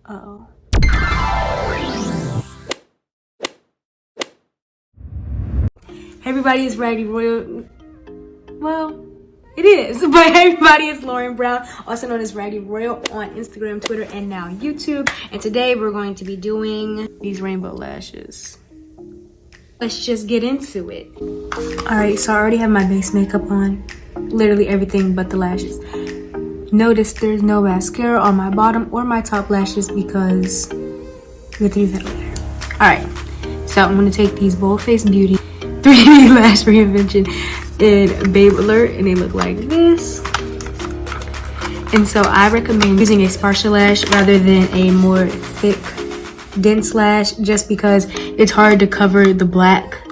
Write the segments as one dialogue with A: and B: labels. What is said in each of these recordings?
A: Uh-oh. Hey everybody, it's RaggedyRoyal. Well, it is, but hey everybody, it's Lauren Brown, also known as RaggedyRoyal on Instagram, Twitter, and now YouTube. And today we're going to be doing these rainbow lashes. Let's just get into it. Alright, so I already have my base makeup on. Literally everything but the lashes. Notice there's no mascara on my bottom or my top lashes because we have to use that later. Alright, so I'm going to take these Bold Face Beauty 3D Lash Reinvention in Babe Alert, and they look like this. And so I recommend using a sparser lash rather than a more thick, dense lash, just because it's hard to cover the black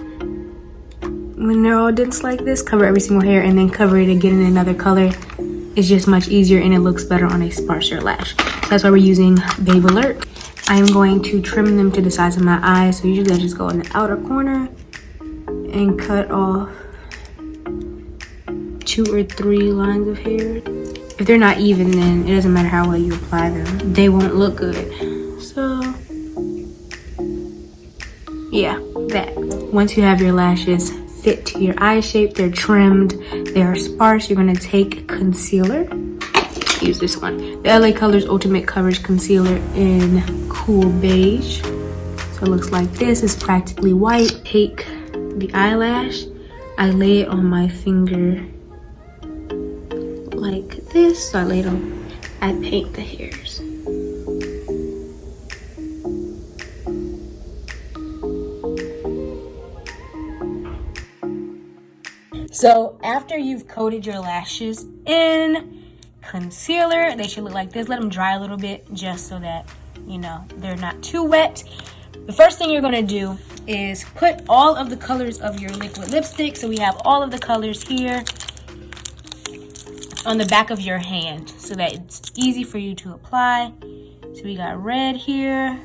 A: when they're all dense like this. Cover every single hair and then cover it again in another color. It's just much easier and it looks better on a sparser lash. So that's why we're using Babe Alert. I am going to trim them to the size of my eyes. So usually I just go in the outer corner and cut off 2 or 3 lines of hair. If they're not even, then it doesn't matter how well you apply them. They won't look good. So yeah, that. Once you have your lashes fit to your eye shape, they're trimmed, they are sparse, you're gonna take concealer. Use this one, the LA Colors Ultimate Coverage Concealer in Cool Beige. So it looks like this. It's practically white. Take the eyelash, I lay it on my finger like this. So I lay it on, I paint the hairs. So after you've coated your lashes in concealer, they should look like this. Let them dry a little bit just so that, you know, they're not too wet. The first thing you're gonna do is put all of the colors of your liquid lipstick. So we have all of the colors here on the back of your hand so that it's easy for you to apply. So we got red here,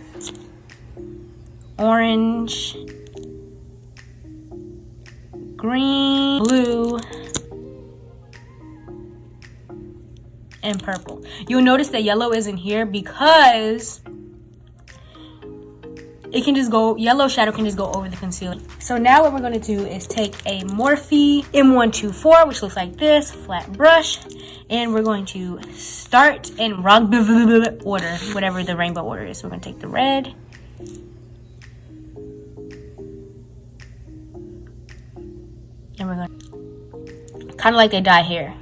A: orange, green, blue, and purple. You'll notice that yellow isn't here because it can just go, yellow shadow can just go over the concealer. So now what we're going to do is take a Morphe M124, which looks like this, flat brush, and we're going to start in RaggedyRoyal order, whatever the rainbow order is. So we're going to take the red, and we're going to, kind of like they dye hair,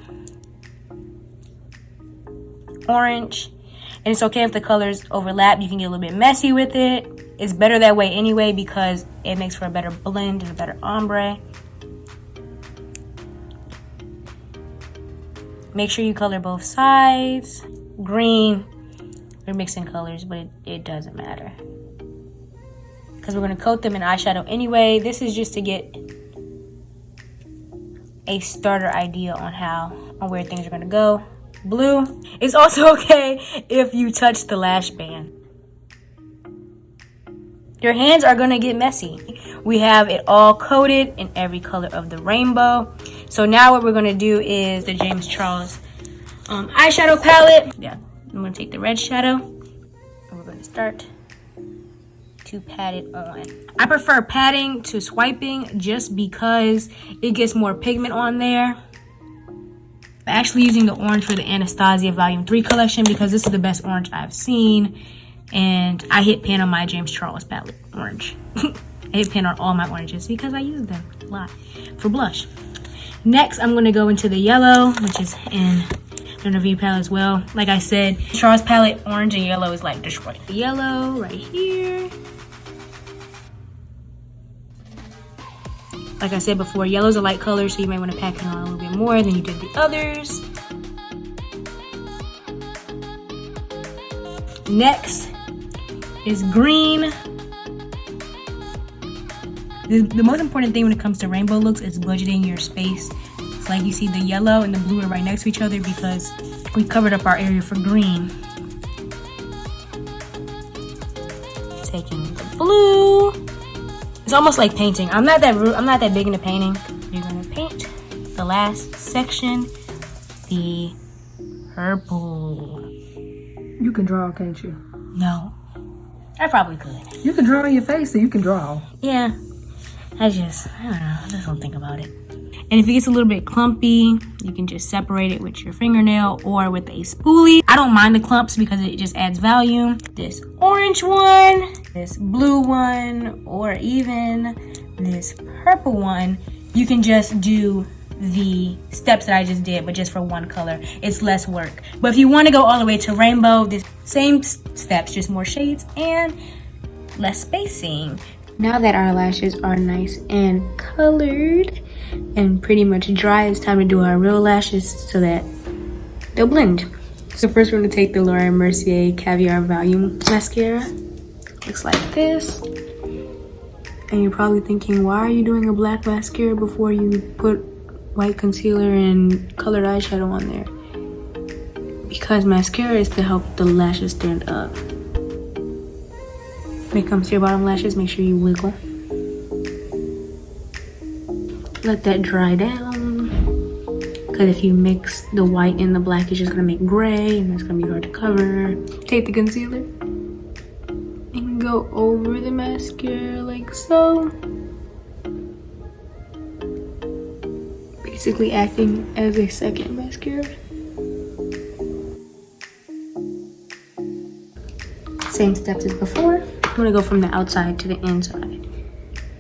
A: orange. And it's okay if the colors overlap. You can get a little bit messy with it. It's better that way anyway because it makes for a better blend and a better ombre. Make sure you color both sides. Green, we're mixing colors, but it doesn't matter because we're going to coat them in eyeshadow anyway. This is just to get a starter idea on where things are going to go. Blue. It's also okay if you touch the lash band. Your hands are gonna get messy. We have it all coated in every color of the rainbow. So now what we're gonna do is the James Charles eyeshadow palette. Yeah, I'm gonna take the red shadow and we're gonna start to pat it on. I prefer patting to swiping just because it gets more pigment on there. I'm actually using the orange for the Anastasia Volume 3 collection because this is the best orange I've seen. And I hit pan on my James Charles palette, orange. I hit pan on all my oranges because I use them a lot for blush. Next, I'm going to go into the yellow, which is in the Norvina palette as well. Like I said, Charles palette, orange and yellow is like destroyed. The yellow right here. Like I said before, yellow's a light color, so you might want to pack it on a little bit more than you did the others. Next is green. The most important thing when it comes to rainbow looks is budgeting your space. It's like you see the yellow and the blue are right next to each other because we covered up our area for green. Taking the blue. It's almost like painting. I'm not that big into painting. You're gonna paint the last section, the purple.
B: You can draw, can't you?
A: No. I probably could.
B: You can draw on your face, so you can draw.
A: Yeah. I don't know. I just don't think about it. And if it gets a little bit clumpy, you can just separate it with your fingernail or with a spoolie. I don't mind the clumps because it just adds volume. This orange one, this blue one, or even this purple one, you can just do the steps that I just did, but just for one color. It's less work. But if you want to go all the way to rainbow, the same steps, just more shades and less spacing. Now that our lashes are nice and colored and pretty much dry, it's time to do our real lashes so that they'll blend. So first we're going to take the Mercier Caviar Volume Mascara. Looks like this. And you're probably thinking, why are you doing a black mascara before you put white concealer and colored eyeshadow on there? Because mascara is to help the lashes stand up. When it comes to your bottom lashes, make sure you wiggle. Let that dry down. Because if you mix the white and the black, it's just going to make gray and it's going to be hard to cover. Take the concealer and go over the mascara like so. Basically acting as a second mascara. Same steps as before. I'm gonna go from the outside to the inside.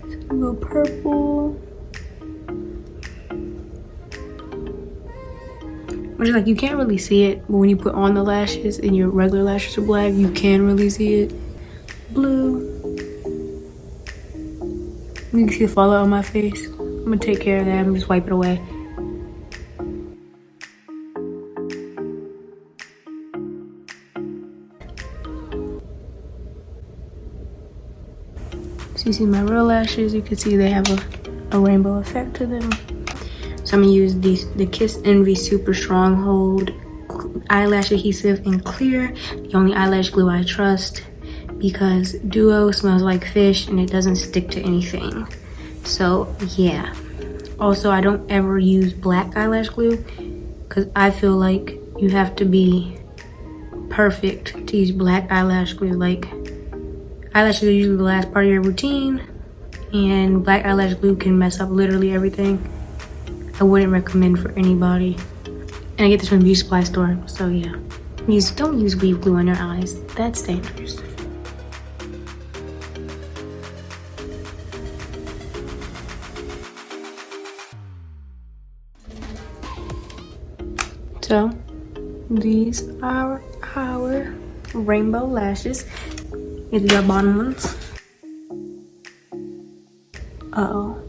A: So I'm gonna go purple. Which is like, you can't really see it, but when you put on the lashes and your regular lashes are black, you can really see it. Blue. You can see the fallout on my face. I'm gonna take care of that. I'm just wipe it away. So you see my real lashes, you can see they have a rainbow effect to them. So I'm gonna use the Kiss Envy Super Stronghold eyelash adhesive in clear, the only eyelash glue I trust, because Duo smells like fish and it doesn't stick to anything. So yeah. Also, I don't ever use black eyelash glue because I feel like you have to be perfect to use black eyelash glue. Like, eyelashes are usually the last part of your routine, and black eyelash glue can mess up literally everything. I wouldn't recommend for anybody. And I get this from the beauty supply store, so yeah. Don't use weave glue on your eyes. That's dangerous. So, these are our rainbow lashes. These are our bottom ones. Uh-oh.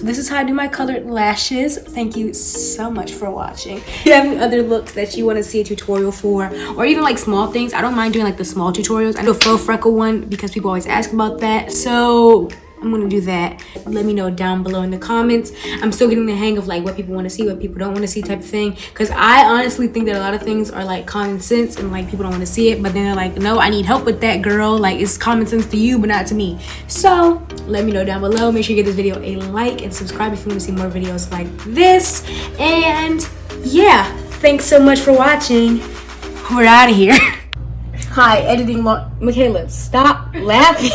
A: This is how I do my colored lashes. Thank you so much for watching. If you have any other looks that you want to see a tutorial for, or even like small things, I don't mind doing like the small tutorials. I do a faux freckle one because people always ask about that, so I'm gonna do that. Let me know down below in the comments. I'm still getting the hang of like what people want to see, what people don't want to see type of thing, because I honestly think that a lot of things are like common sense and like people don't want to see it, but then they're like, no, I need help with that, girl. Like, it's common sense to you but not to me. So let me know down below. Make sure you give this video a like and subscribe if you want to see more videos like this. And yeah, thanks so much for watching. We're out of here. Hi, editing Michaela, stop laughing.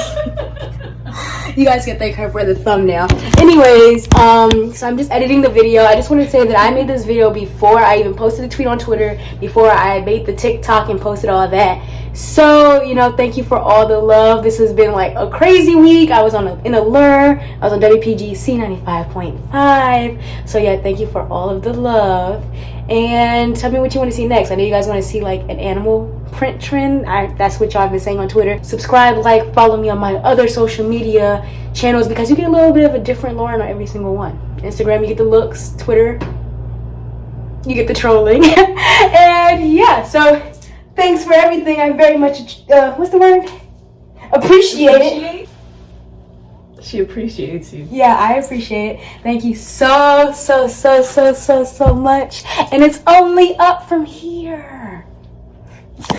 A: You guys can thank her for the thumbnail. Anyways, so I'm just editing the video. I just want to say that I made this video before I even posted a tweet on Twitter, before I made the TikTok and posted all that. So, you know, thank you for all the love. This has been like a crazy week. I was in Allure. I was on WPGC 95.5. So yeah, thank you for all of the love. And tell me what you want to see next. I know you guys want to see like an animal print trend. That's what y'all have been saying on Twitter. Subscribe, like, follow me on my other social media channels, because you get a little bit of a different Lauren on every single one. Instagram, you get the looks. Twitter, you get the trolling. And yeah, so thanks for everything. I very much, what's the word? Appreciate it.
C: She appreciates you.
A: Yeah, I appreciate it. Thank you so much. And it's only up from here.